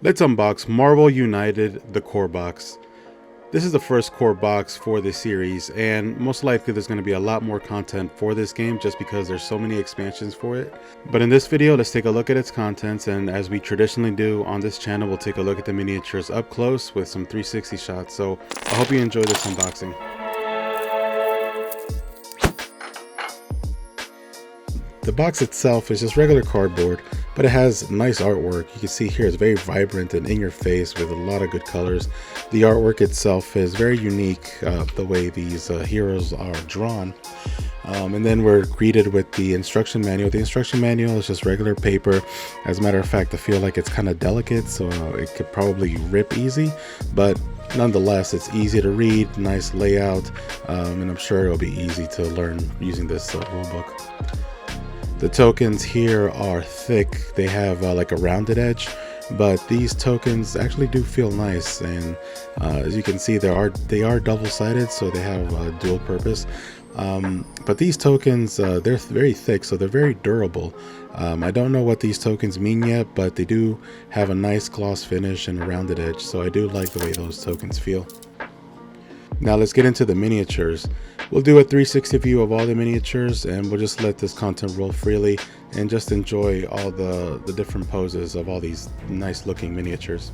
Let's unbox Marvel United, the core box. This is the first core box for this series, and most likely there's going to be a lot more content for this game just because there's so many expansions for it. But in this video, let's take a look at its contents, and as we traditionally do on this channel, we'll take a look at the miniatures up close with some 360 shots. So I hope you enjoy this unboxing. The box itself is just regular cardboard, but it has nice artwork. You can see here it's very vibrant and in your face with a lot of good colors. The artwork itself is very unique, the way these heroes are drawn. And then we're greeted with the instruction manual. The instruction manual is just regular paper. As a matter of fact, I feel like it's kind of delicate, so it could probably rip easy, but nonetheless, it's easy to read, nice layout, and I'm sure it'll be easy to learn using this rule book. The tokens here are thick. They have like a rounded edge, but these tokens actually do feel nice, and as you can see, they are double-sided, so they have dual purpose. But these tokens, they're very thick, so they're very durable. I don't know what these tokens mean yet, but they do have a nice gloss finish and a rounded edge, so I do like the way those tokens feel. Now let's get into the miniatures. We'll do a 360 view of all the miniatures, and we'll just let this content roll freely and just enjoy all the different poses of all these nice looking miniatures.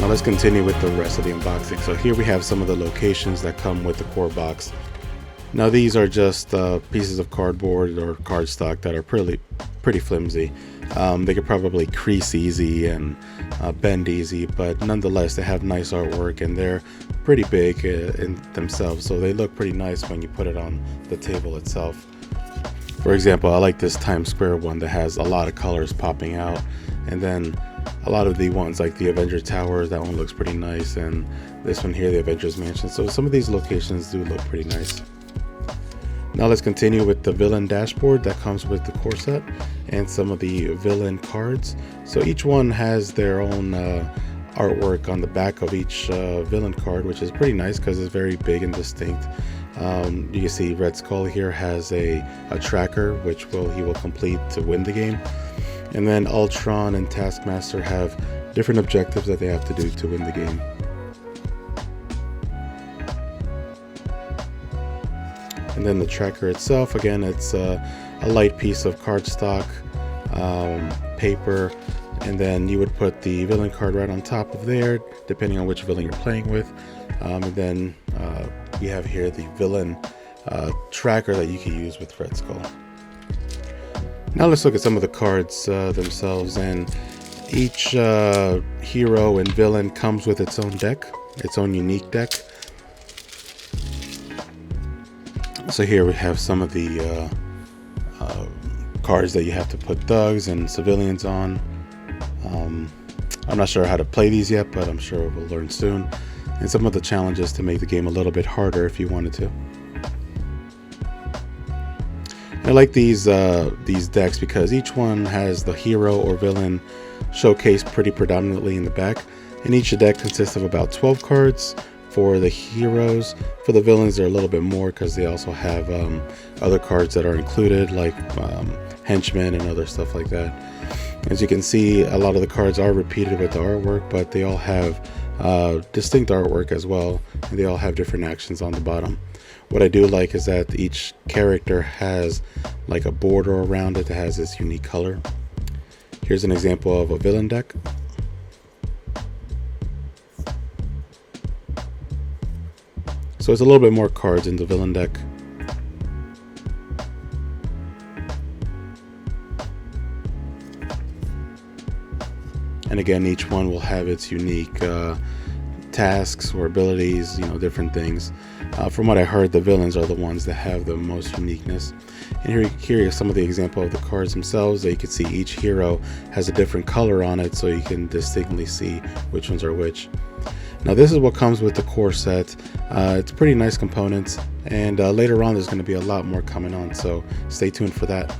Now let's continue with the rest of the unboxing. So here we have some of the locations that come with the core box. Now these are just pieces of cardboard or cardstock that are pretty flimsy. They could probably crease easy and bend easy, but nonetheless they have nice artwork and they're pretty big in themselves, so they look pretty nice when you put it on the table itself. For example, I like this Times Square one that has a lot of colors popping out, and then a lot of the ones like the Avengers Towers, that one looks pretty nice, and this one here, the Avengers Mansion. So some of these locations do look pretty nice. Now let's continue with the villain dashboard that comes with the core set and some of the villain cards. So each one has their own artwork on the back of each villain card, which is pretty nice because it's very big and distinct. You can see Red Skull here has a tracker which he will complete to win the game. And then Ultron and Taskmaster have different objectives that they have to do to win the game. And then the tracker itself, again, it's a light piece of cardstock, paper, and then you would put the villain card right on top of there, depending on which villain you're playing with. And then we have here the villain tracker that you can use with Red Skull. Now let's look at some of the cards themselves, and each hero and villain comes with its own deck, its own unique deck. So here we have some of the cards that you have to put thugs and civilians on. I'm not sure how to play these yet, but I'm sure we'll learn soon. And some of the challenges to make the game a little bit harder if you wanted to. I like these decks because each one has the hero or villain showcased pretty predominantly in the back, and each deck consists of about 12 cards for the heroes. For the villains, they're a little bit more because they also have other cards that are included, like henchmen and other stuff like that. As you can see, a lot of the cards are repeated with the artwork, but they all have distinct artwork as well, and they all have different actions on the bottom. What I do like is that each character has like a border around it that has this unique color. Here's an example of a villain deck. So it's a little bit more cards in the villain deck. And again, each one will have its unique tasks or abilities, different things. From what I heard, the villains are the ones that have the most uniqueness. And here are some of the example of the cards themselves. That you can see each hero has a different color on it, so you can distinctly see which ones are which. Now this is what comes with the core set. It's pretty nice components, and later on there's going to be a lot more coming on, so stay tuned for that.